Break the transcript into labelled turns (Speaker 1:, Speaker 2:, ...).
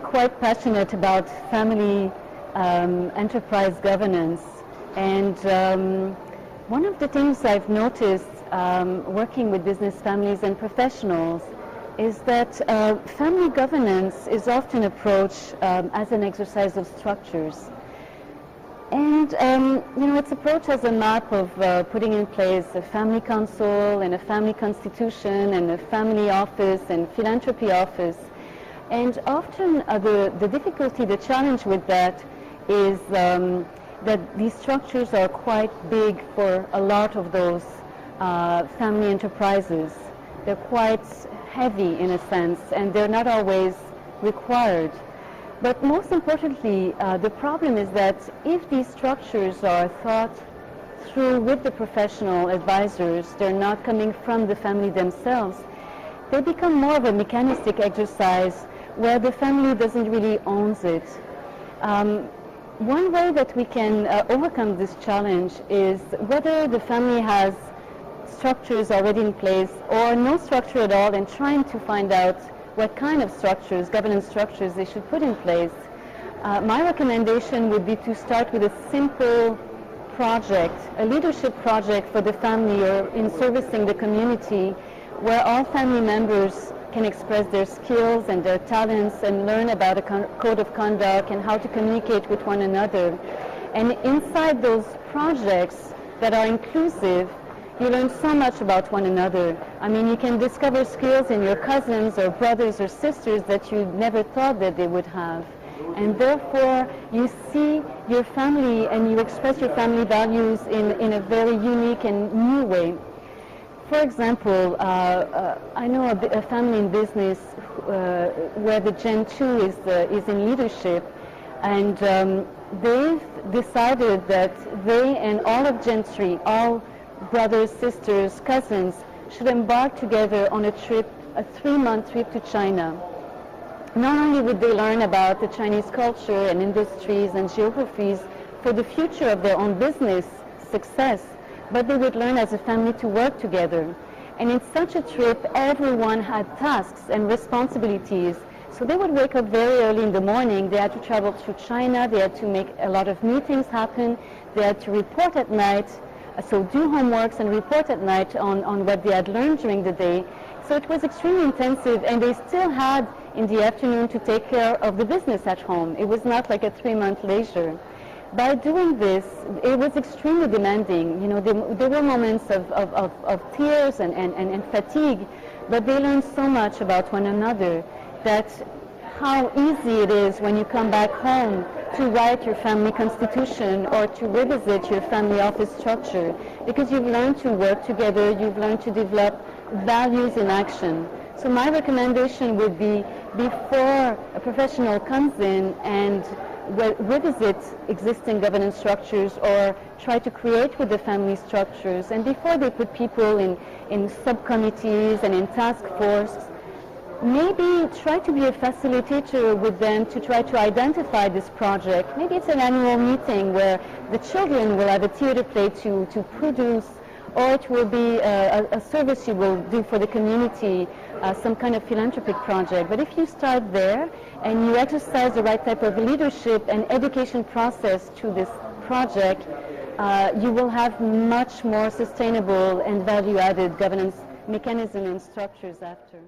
Speaker 1: quite passionate about family enterprise governance, and one of the things I've noticed working with business families and professionals is that family governance is often approached as an exercise of structures. And it's approached as a map of putting in place a family council and a family constitution and a family office and philanthropy office. And often the difficulty, the challenge with that is that these structures are quite big for a lot of those family enterprises. They're quite heavy in a sense, and they're not always required. But most importantly, the problem is that if these structures are thought through with the professional advisors, they're not coming from the family themselves, they become more of a mechanistic exercise where the family doesn't really own it. One way that we can overcome this challenge is whether the family has structures already in place or no structure at all, and trying to find out what kind of structures, governance structures, they should put in place. My recommendation would be to start with a simple project, a leadership project for the family or in servicing the community, where all family members can express their skills and their talents and learn about a code of conduct and how to communicate with one another. And inside those projects that are inclusive, you learn so much about one another. I mean, you can discover skills in your cousins or brothers or sisters that you never thought that they would have. And therefore, you see your family and you express your family values in a very unique and new way. For example, I know a family in business where the Gen 2 is in leadership, and they've decided that they and all of Gen 3, all brothers, sisters, cousins, should embark together on a trip, a 3-month trip to China. Not only would they learn about the Chinese culture and industries and geographies for the future of their own business success, but they would learn as a family to work together. And in such a trip, everyone had tasks and responsibilities. So they would wake up very early in the morning. They had to travel through China. They had to make a lot of meetings happen. They had to report at night. So do homeworks and report at night on what they had learned during the day. So it was extremely intensive, and they still had in the afternoon to take care of the business at home. It was not like a 3-month leisure. By doing this, it was extremely demanding. You know, there were moments of tears and fatigue, but they learned so much about one another, that how easy it is when you come back home to write your family constitution or to revisit your family office structure, because you've learned to work together, you've learned to develop values in action. So my recommendation would be, before a professional comes in and revisit existing governance structures or try to create with the family structures, and before they put people in subcommittees and in task force, maybe try to be a facilitator with them to try to identify this project. Maybe it's an annual meeting where the children will have a theater play to produce, or it will be a service you will do for the community, some kind of philanthropic project. But if you start there and you exercise the right type of leadership and education process to this project, you will have much more sustainable and value-added governance mechanisms and structures after.